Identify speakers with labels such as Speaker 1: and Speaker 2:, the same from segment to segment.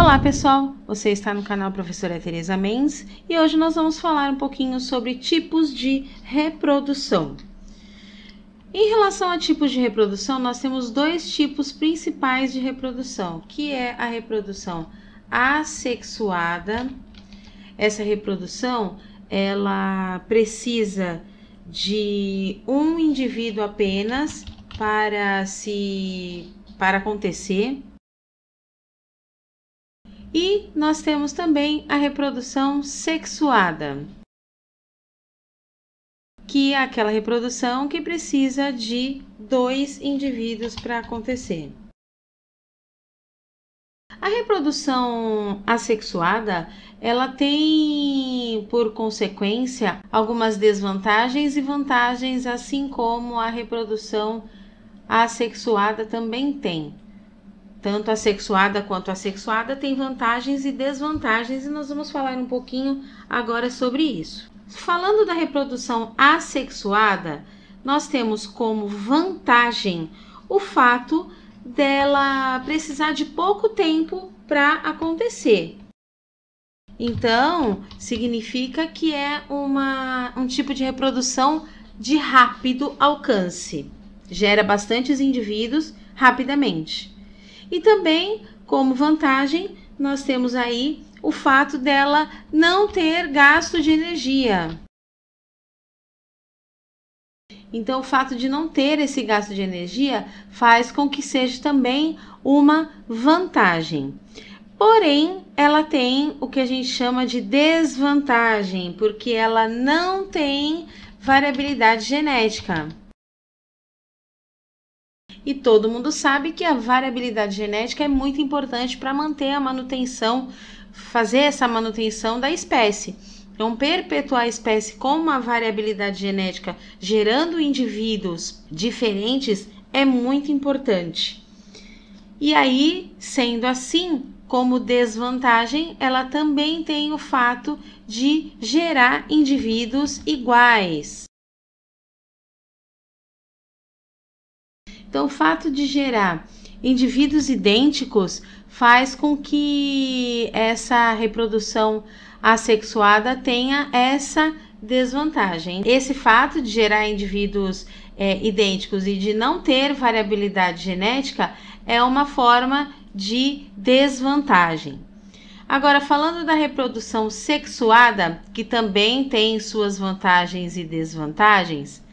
Speaker 1: Olá pessoal, você está no canal Professora Tereza Mendes e hoje nós vamos falar um pouquinho sobre tipos de reprodução. Em relação a tipos de reprodução, nós temos dois tipos principais de reprodução, que é a reprodução assexuada. Essa reprodução, ela precisa de um indivíduo apenas para acontecer. E nós temos também a reprodução sexuada, que é aquela reprodução que precisa de dois indivíduos para acontecer. A reprodução assexuada, ela tem, por consequência, algumas desvantagens e vantagens, assim como a reprodução assexuada também tem. Tanto a sexuada quanto a assexuada tem vantagens e desvantagens, e nós vamos falar um pouquinho agora sobre isso. Falando da reprodução assexuada, nós temos como vantagem o fato dela precisar de pouco tempo para acontecer. Então, significa que é um tipo de reprodução de rápido alcance. Gera bastantes indivíduos rapidamente. E também, como vantagem, nós temos aí o fato dela não ter gasto de energia. Então, o fato de não ter esse gasto de energia faz com que seja também uma vantagem. Porém, ela tem o que a gente chama de desvantagem, porque ela não tem variabilidade genética. E todo mundo sabe que a variabilidade genética é muito importante para manter a manutenção, fazer essa manutenção da espécie. Então, perpetuar a espécie com uma variabilidade genética, gerando indivíduos diferentes, é muito importante. E aí, sendo assim, como desvantagem, ela também tem o fato de gerar indivíduos iguais. Então, o fato de gerar indivíduos idênticos faz com que essa reprodução assexuada tenha essa desvantagem. Esse fato de gerar indivíduos idênticos e de não ter variabilidade genética é uma forma de desvantagem. Agora, falando da reprodução sexuada, que também tem suas vantagens e desvantagens,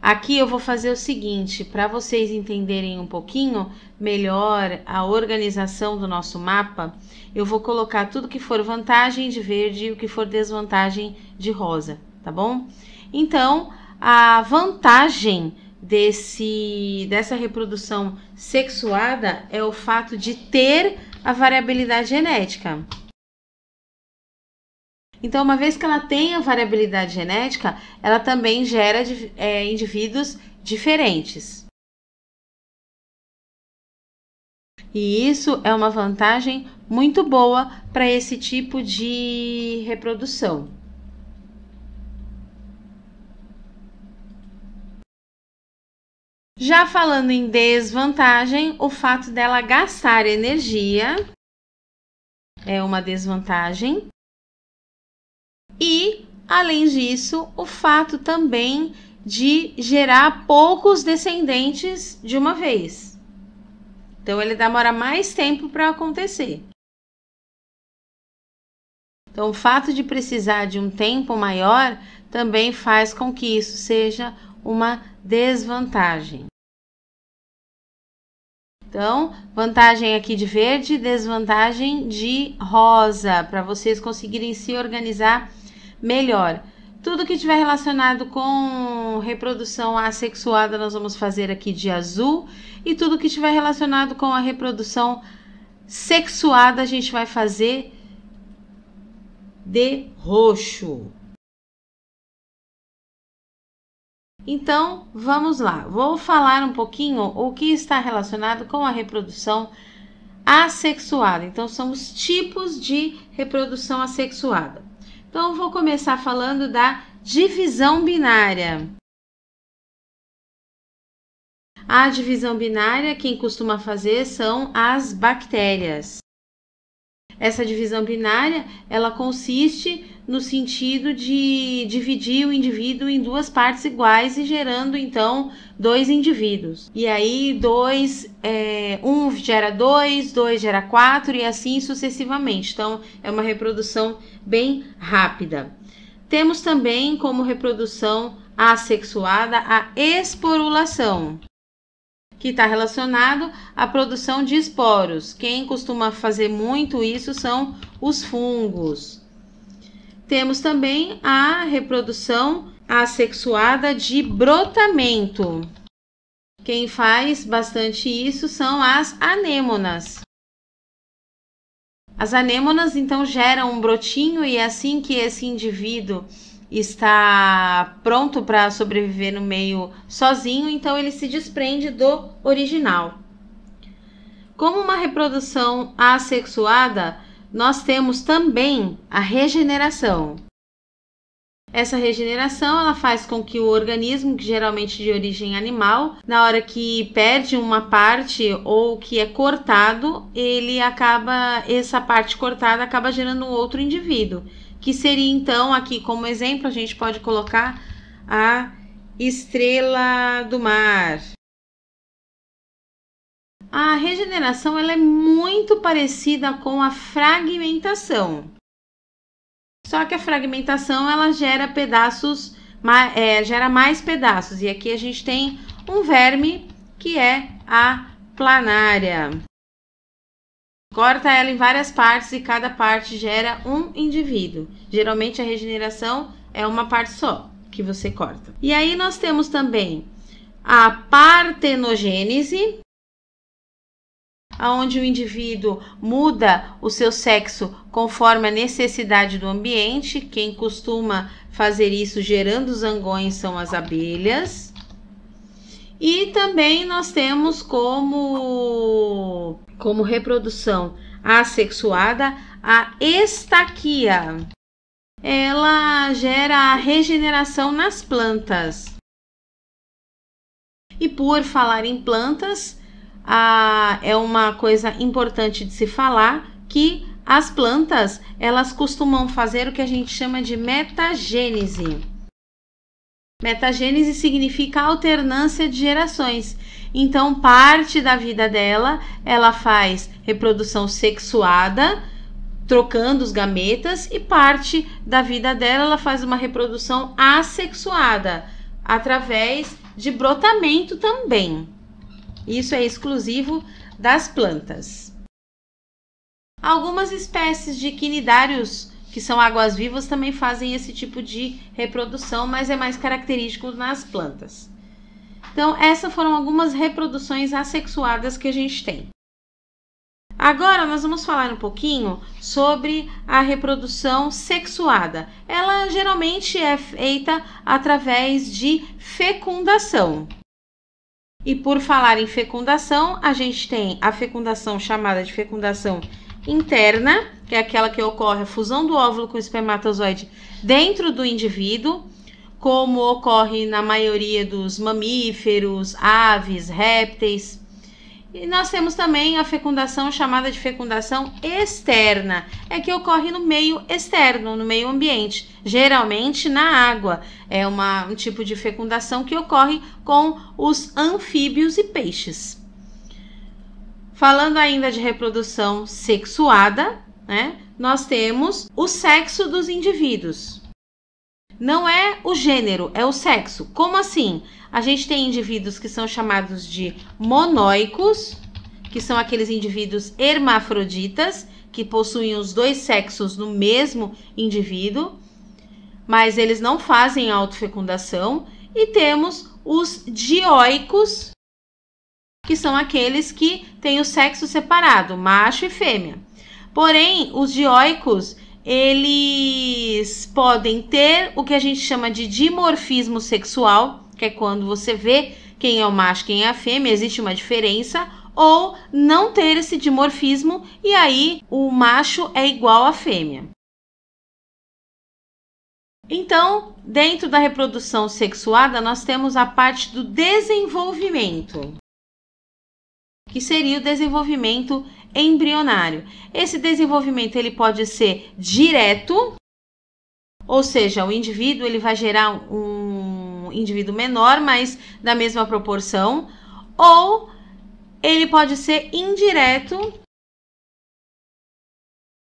Speaker 1: aqui eu vou fazer o seguinte, para vocês entenderem um pouquinho melhor a organização do nosso mapa, eu vou colocar tudo que for vantagem de verde e o que for desvantagem de rosa, tá bom? Então, a vantagem dessa reprodução sexuada é o fato de ter a variabilidade genética. Então, uma vez que ela tem a variabilidade genética, ela também gera indivíduos diferentes. E isso é uma vantagem muito boa para esse tipo de reprodução. Já falando em desvantagem, o fato dela gastar energia é uma desvantagem. E, além disso, o fato também de gerar poucos descendentes de uma vez. Então, ele demora mais tempo para acontecer. Então, o fato de precisar de um tempo maior também faz com que isso seja uma desvantagem. Então, vantagem aqui de verde, desvantagem de rosa, para vocês conseguirem se organizar melhor. Tudo que estiver relacionado com reprodução assexuada nós vamos fazer aqui de azul, e tudo que estiver relacionado com a reprodução sexuada a gente vai fazer de roxo. Então, vamos lá. Vou falar um pouquinho o que está relacionado com a reprodução assexuada. Então, são os tipos de reprodução assexuada. Então, eu vou começar falando da divisão binária. A divisão binária, quem costuma fazer são as bactérias. Essa divisão binária, ela consiste no sentido de dividir o indivíduo em duas partes iguais e gerando, então, dois indivíduos. E aí, um gera dois gera quatro e assim sucessivamente. Então, é uma reprodução bem rápida. Temos também como reprodução assexuada a esporulação, que está relacionado à produção de esporos. Quem costuma fazer muito isso são os fungos. Temos também a reprodução assexuada de brotamento. Quem faz bastante isso são as anêmonas. As anêmonas, então, geram um brotinho e assim que esse indivíduo está pronto para sobreviver no meio sozinho, então ele se desprende do original. Como uma reprodução assexuada, nós temos também a regeneração. Essa regeneração, ela faz com que o organismo, que geralmente de origem animal, na hora que perde uma parte ou que é cortado, essa parte cortada acaba gerando um outro indivíduo, que seria então, aqui como exemplo, a gente pode colocar a estrela do mar. A regeneração, ela é muito parecida com a fragmentação. Só que a fragmentação, ela gera gera mais pedaços. E aqui a gente tem um verme que é a planária. Corta ela em várias partes e cada parte gera um indivíduo. Geralmente a regeneração é uma parte só que você corta. E aí nós temos também a partenogênese, onde o indivíduo muda o seu sexo conforme a necessidade do ambiente. Quem costuma fazer isso gerando zangões são as abelhas. E também nós temos como reprodução assexuada a estaquia. Ela gera a regeneração nas plantas. E por falar em plantas, é uma coisa importante de se falar que as plantas, elas costumam fazer o que a gente chama de metagênese. Metagênese significa alternância de gerações. Então, parte da vida dela, ela faz reprodução sexuada, trocando os gametas, e parte da vida dela, ela faz uma reprodução assexuada, através de brotamento também. Isso é exclusivo das plantas. Algumas espécies de quinidários, que são águas-vivas, também fazem esse tipo de reprodução, mas é mais característico nas plantas. Então, essas foram algumas reproduções assexuadas que a gente tem. Agora, nós vamos falar um pouquinho sobre a reprodução sexuada. Ela geralmente é feita através de fecundação. E por falar em fecundação, a gente tem a fecundação chamada de fecundação interna, que é aquela que ocorre a fusão do óvulo com o espermatozoide dentro do indivíduo, como ocorre na maioria dos mamíferos, aves, répteis. E nós temos também a fecundação chamada de fecundação externa, é que ocorre no meio externo, no meio ambiente, geralmente na água. É um tipo de fecundação que ocorre com os anfíbios e peixes. Falando ainda de reprodução sexuada, né, nós temos o sexo dos indivíduos. Não é o gênero, é o sexo. Como assim? A gente tem indivíduos que são chamados de monóicos, que são aqueles indivíduos hermafroditas, que possuem os dois sexos no mesmo indivíduo, mas eles não fazem autofecundação. E temos os dioicos, que são aqueles que têm o sexo separado, macho e fêmea. Porém, os dioicos, eles podem ter o que a gente chama de dimorfismo sexual, que é quando você vê quem é o macho, quem é a fêmea, existe uma diferença, ou não ter esse dimorfismo, e aí o macho é igual à fêmea. Então, dentro da reprodução sexuada, nós temos a parte do desenvolvimento, que seria o desenvolvimento embrionário. Esse desenvolvimento ele pode ser direto, ou seja, o indivíduo ele vai gerar um indivíduo menor, mas da mesma proporção, ou ele pode ser indireto,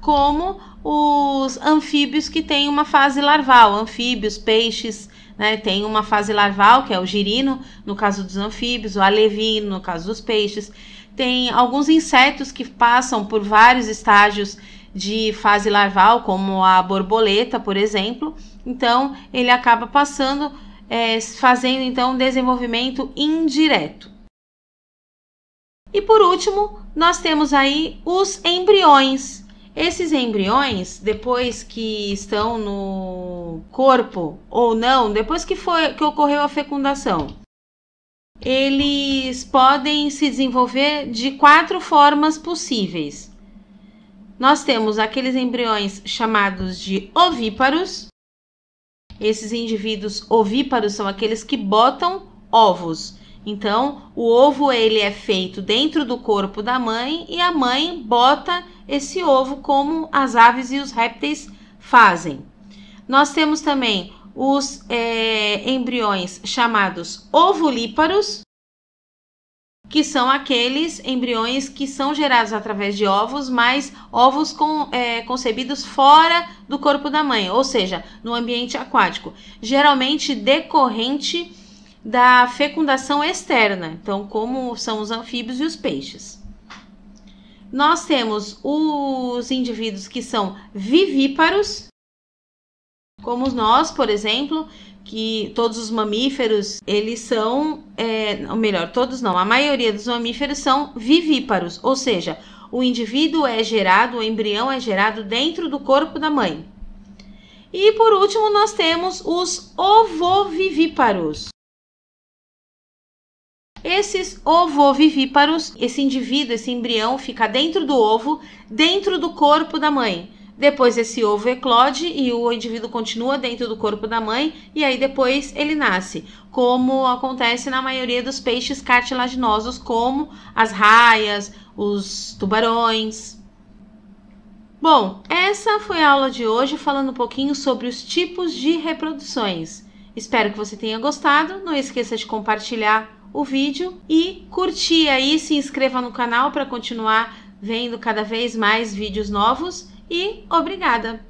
Speaker 1: como os anfíbios que têm uma fase larval, anfíbios, peixes, né, tem uma fase larval, que é o girino, no caso dos anfíbios, o alevino, no caso dos peixes. Tem alguns insetos que passam por vários estágios de fase larval, como a borboleta, por exemplo. Então, ele acaba passando, fazendo então um desenvolvimento indireto. E por último, nós temos aí os embriões. Esses embriões, depois que estão no corpo ou não, depois que ocorreu a fecundação, eles podem se desenvolver de 4 formas possíveis. Nós temos aqueles embriões chamados de ovíparos. Esses indivíduos ovíparos são aqueles que botam ovos. Então, o ovo ele é feito dentro do corpo da mãe e a mãe bota esse ovo como as aves e os répteis fazem. Nós temos também os embriões chamados ovulíparos, que são aqueles embriões que são gerados através de ovos, mas ovos concebidos fora do corpo da mãe, ou seja, no ambiente aquático, geralmente decorrente da fecundação externa, então como são os anfíbios e os peixes. Nós temos os indivíduos que são vivíparos, como nós, por exemplo, que todos os mamíferos, eles são, ou melhor, todos não, a maioria dos mamíferos são vivíparos, ou seja, o indivíduo é gerado, o embrião é gerado dentro do corpo da mãe. E por último, nós temos os ovovivíparos. Esses ovovivíparos, esse indivíduo, esse embrião fica dentro do ovo, dentro do corpo da mãe. Depois esse ovo eclode e o indivíduo continua dentro do corpo da mãe e aí depois ele nasce, como acontece na maioria dos peixes cartilaginosos, como as raias, os tubarões. Bom, essa foi a aula de hoje falando um pouquinho sobre os tipos de reproduções. Espero que você tenha gostado, não esqueça de compartilhar o vídeo e curtir aí, se inscreva no canal para continuar vendo cada vez mais vídeos novos e obrigada!